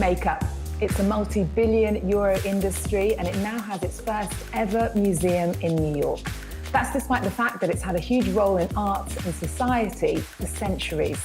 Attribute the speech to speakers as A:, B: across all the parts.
A: Makeup. It's a multi-billion euro industry and it now has its first ever museum in New York. That's despite the fact that it's had a huge role in arts and society for centuries.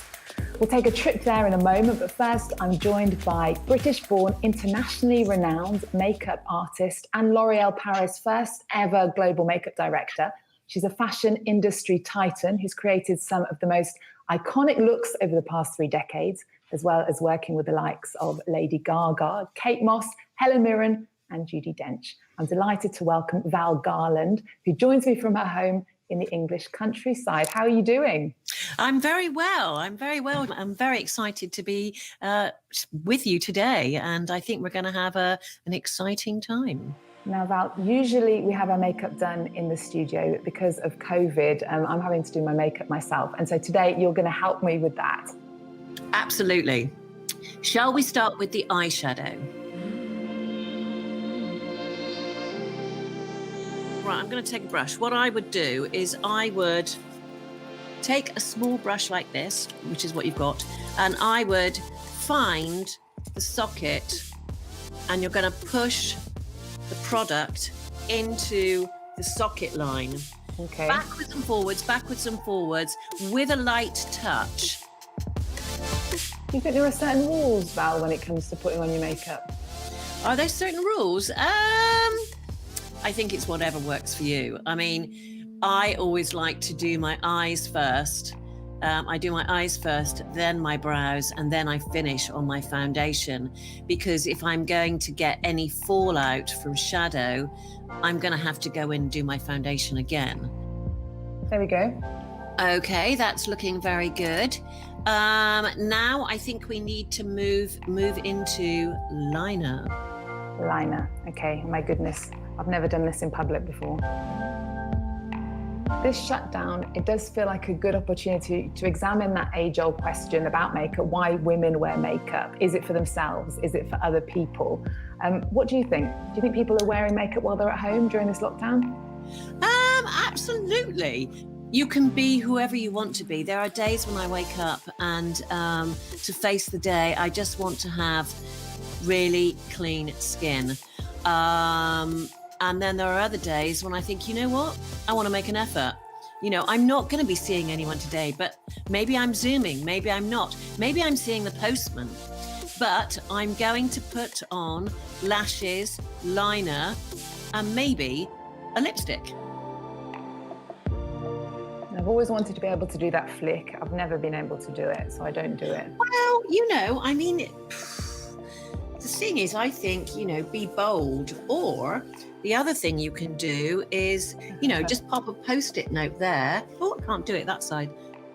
A: We'll take a trip there in a moment, but first I'm joined by British-born, internationally renowned makeup artist and L'Oréal Paris' first ever global makeup director. She's a fashion industry titan who's created some of the most iconic looks over the past 3 decades, as well as working with the likes of Lady Gaga, Kate Moss, Helen Mirren, and Judi Dench. I'm delighted to welcome Val Garland, who joins me from her home in the English countryside. How are you doing?
B: I'm very well. I'm very excited to be with you today, and I think we're going to have an exciting time.
A: Now, Val, usually we have our makeup done in the studio, but because of COVID, I'm having to do my makeup myself. And so today you're going to help me with that.
B: Absolutely. Shall we start with the eyeshadow? Right, I'm going to take a brush. What I would do is I would take a small brush like this, which is what you've got, and I would find the socket, and you're going to push the product into the socket line.
A: Okay.
B: Backwards and forwards with a light touch.
A: Do you think there are certain rules, Val, when it comes to putting on your makeup?
B: Are there certain rules? I think it's whatever works for you. I mean, I always like to do my eyes first. I do my eyes first, then my brows, and then I finish on my foundation. Because if I'm going to get any fallout from shadow, I'm going to have to go in and do my foundation again.
A: There we go.
B: Okay, that's looking very good. Now I think we need to move into liner.
A: Liner. Okay, my goodness. I've never done this in public before. This shutdown, it does feel like a good opportunity to examine that age-old question about makeup, why women wear makeup. Is it for themselves? Is it for other people? What do you think? Do you think people are wearing makeup while they're at home during this lockdown?
B: Absolutely. You can be whoever you want to be. There are days when I wake up and to face the day, I just want to have really clean skin. And then there are other days when I think, you know what? I want to make an effort. You know, I'm not going to be seeing anyone today, but maybe I'm Zooming, maybe I'm not. Maybe I'm seeing the postman, but I'm going to put on lashes, liner, and maybe a lipstick.
A: I've always wanted to be able to do that flick. I've never been able to do it, so I don't do it.
B: Well, you know, I mean, the thing is, I think, you know, be bold. Or the other thing you can do is, you know, just pop a Post-it note there. Oh, I can't do it that side,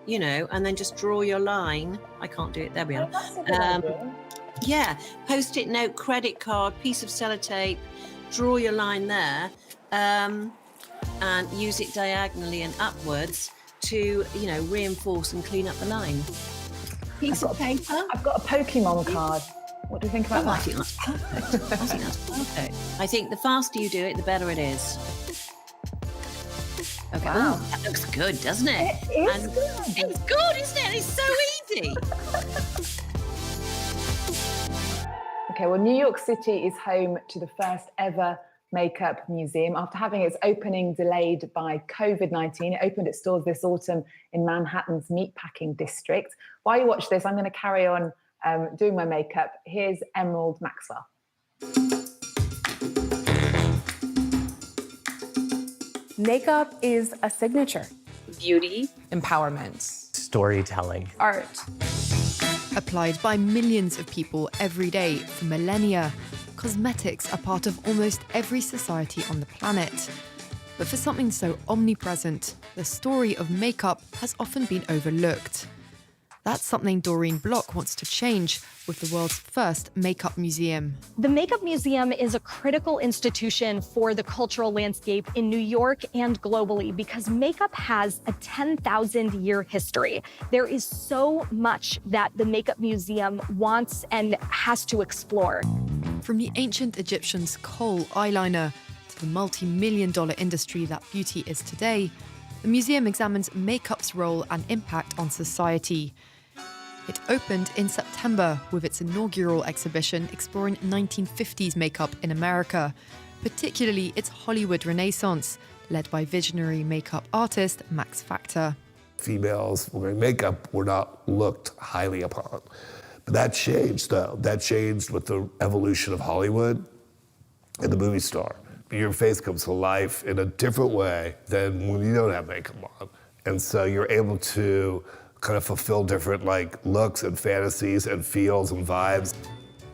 B: you know, and then just draw your line. I can't do it. There we are.
A: That's a good idea.
B: Yeah, Post-it note, credit card, piece of sellotape, draw your line there, and use it diagonally and upwards to, you know, reinforce and clean up the line. Piece of paper.
A: I've got a Pokemon card. What do you think about that?
B: I think that's perfect. I think that's perfect. I think the faster you do it, the better it is. Okay.
A: Wow.
B: Ooh, that looks good, doesn't it?
A: It is good.
B: It's good, isn't it? It's so easy.
A: Okay, well, New York City is home to the first ever makeup museum after having its opening delayed by COVID-19. It opened its doors this autumn in Manhattan's meatpacking district. While you watch this, I'm going to carry on doing my makeup. Here's Emerald Maxwell.
C: Makeup is a signature.
D: Beauty,
C: Empowerment.
E: Storytelling.
C: Art.
F: Applied by millions of people every day for millennia, cosmetics are part of almost every society on the planet. But for something so omnipresent, the story of makeup has often been overlooked. That's something Doreen Block wants to change with the world's first makeup museum.
G: The Makeup Museum is a critical institution for the cultural landscape in New York and globally because makeup has a 10,000-year history. There is so much that the Makeup Museum wants and has to explore.
F: From the ancient Egyptians' kohl eyeliner to the multi-million-dollar industry that beauty is today, the museum examines makeup's role and impact on society. It opened in September with its inaugural exhibition exploring 1950s makeup in America, particularly its Hollywood Renaissance, led by visionary makeup artist Max Factor.
D: Females wearing makeup were not looked highly upon. But that changed, though. That changed with the evolution of Hollywood and the movie star. Your face comes to life in a different way than when you don't have makeup on. And so you're able to kind of fulfill different looks and fantasies and feels and vibes.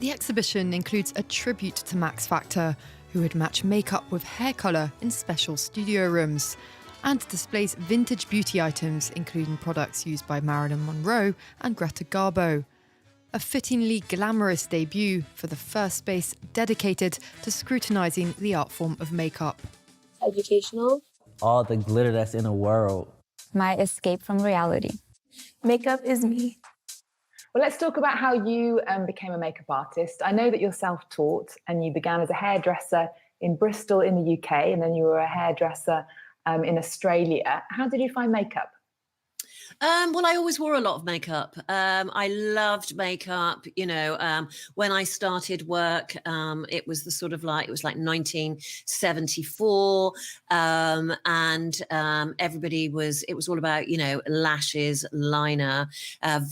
F: The exhibition includes a tribute to Max Factor, who would match makeup with hair colour in special studio rooms, and displays vintage beauty items, including products used by Marilyn Monroe and Greta Garbo. A fittingly glamorous debut for the first space dedicated to scrutinising the art form of makeup.
E: Educational.
H: All the glitter that's in the world.
E: My escape from reality. Makeup is me.
A: Well, let's talk about how you became a makeup artist. I know that you're self-taught and you began as a hairdresser in Bristol in the UK, and then you were a hairdresser in Australia. How did you find makeup?
B: Well, I always wore a lot of makeup. I loved makeup. When I started work, it was the sort of it was like 1974. Everybody it was all about, lashes, liner,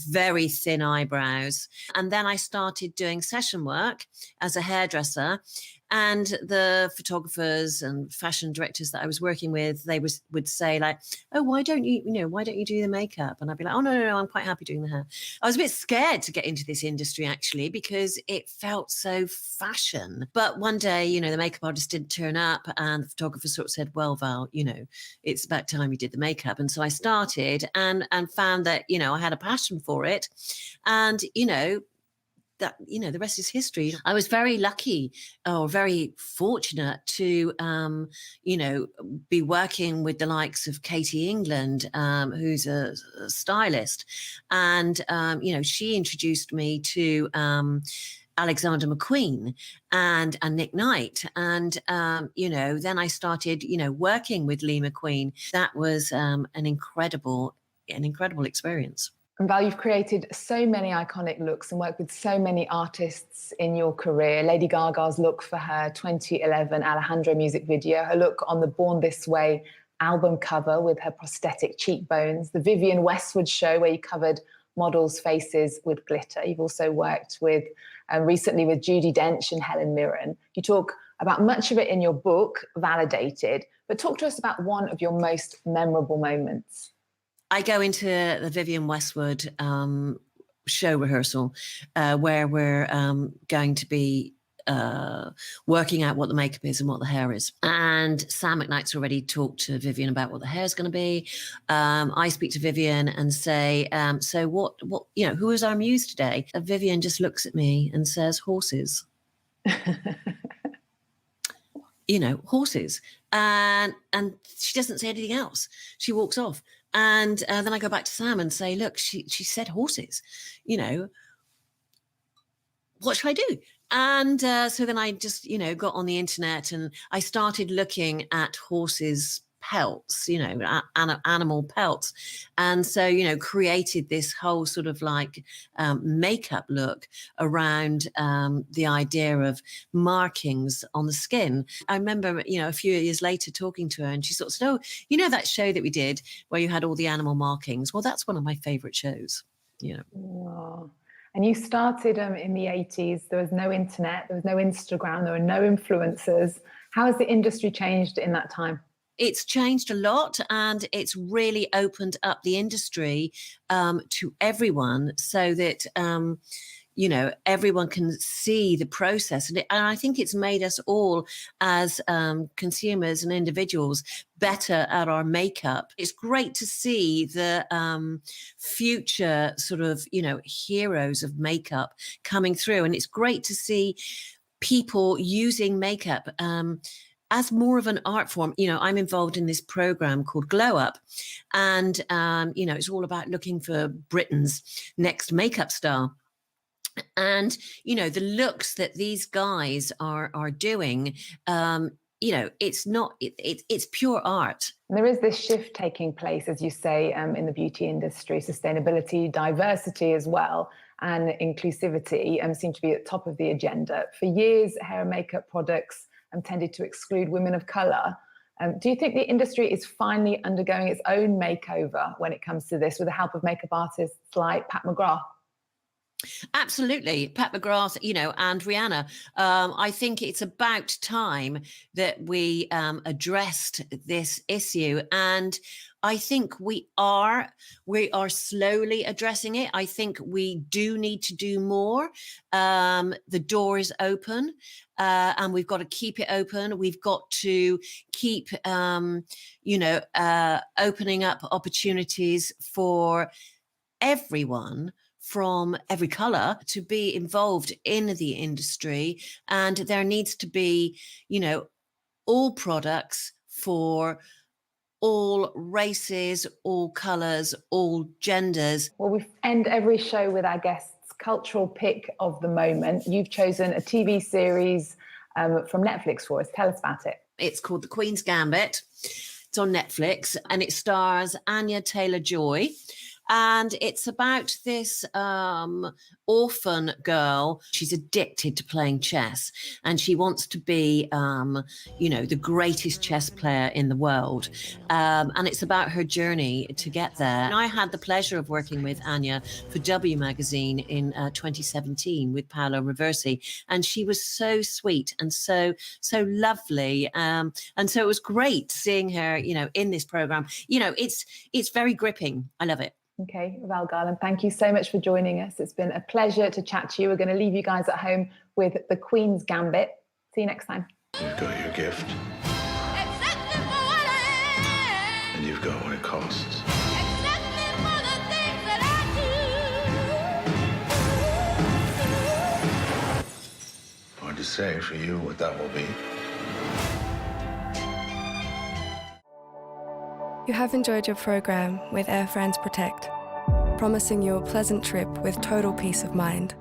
B: very thin eyebrows. And then I started doing session work as a hairdresser. And the photographers and fashion directors that I was working with, would say oh, why don't you do the makeup? And I'd be like, oh, no, I'm quite happy doing the hair. I was a bit scared to get into this industry, actually, because it felt so fashion. But one day, the makeup artist didn't turn up, and the photographer sort of said, well, Val, it's about time you did the makeup. And so I started and found that, I had a passion for it. And, that the rest is history. I was very lucky or very fortunate to be working with the likes of Katie England, who's a stylist, and she introduced me to Alexander McQueen and Nick Knight, and then I started working with Lee McQueen. That was an incredible experience.
A: And Val, you've created so many iconic looks and worked with so many artists in your career. Lady Gaga's look for her 2011 Alejandro music video, her look on the Born This Way album cover with her prosthetic cheekbones, the Vivienne Westwood show where you covered models' faces with glitter. You've also worked with recently with Judi Dench and Helen Mirren. You talk about much of it in your book, Validated, but talk to us about one of your most memorable moments.
B: I go into the Vivienne Westwood show rehearsal where we're going to be working out what the makeup is and what the hair is. And Sam McKnight's already talked to Vivienne about what the hair is going to be. I speak to Vivienne and say, so what, who is our muse today? And Vivienne just looks at me and says, horses. Horses. And she doesn't say anything else. She walks off. And then I go back to Sam and say, look, she said horses, what should I do? And so then I just, got on the internet and I started looking at horses' pelts, animal pelts. And so, created this whole sort of makeup look around the idea of markings on the skin. I remember, a few years later talking to her and she sort of said, oh, that show that we did where you had all the animal markings? Well, that's one of my favorite shows,
A: Wow. And you started in the 80s. There was no internet, there was no Instagram, there were no influencers. How has the industry changed in that time?
B: It's changed a lot, and it's really opened up the industry to everyone so that, everyone can see the process. And I think it's made us all as consumers and individuals better at our makeup. It's great to see the future sort of, heroes of makeup coming through. And it's great to see people using makeup as more of an art form. I'm involved in this program called Glow Up, and it's all about looking for Britain's next makeup star. And the looks that these guys are doing, you know, it's not, it's pure art.
A: And there is this shift taking place, as you say, in the beauty industry, sustainability, diversity as well, and inclusivity seem to be at the top of the agenda. For years, hair and makeup products tended to exclude women of colour. Do you think the industry is finally undergoing its own makeover when it comes to this, with the help of makeup artists like Pat McGrath?
B: Absolutely. Pat McGrath, you know, and Rihanna. I think it's about time that we addressed this issue. And I think we are slowly addressing it. I think we do need to do more. The door is open, and we've got to keep it open. We've got to keep, opening up opportunities for everyone from every color to be involved in the industry. And there needs to be, you know, all products for all races, all colors, all genders.
A: Well, we end every show with our guests' cultural pick of the moment. You've chosen a TV series from Netflix for us. Tell us about it.
B: It's called The Queen's Gambit. It's on Netflix, and it stars Anya Taylor-Joy. And it's about this orphan girl. She's addicted to playing chess, and she wants to be, the greatest chess player in the world. And it's about her journey to get there. And I had the pleasure of working with Anya for W Magazine in 2017 with Paolo Reversi, and she was so sweet and so lovely. And so it was great seeing her, you know, in this program. You know, it's very gripping. I love it.
A: Okay, Val Garland, thank you so much for joining us. It's been a pleasure to chat to you. We're going to leave you guys at home with The Queen's Gambit. See you next time.
I: You've got your gift. And you've got what it costs. Hard to say for you what that will be.
J: You have enjoyed your program with Air France Protect, promising you a pleasant trip with total peace of mind.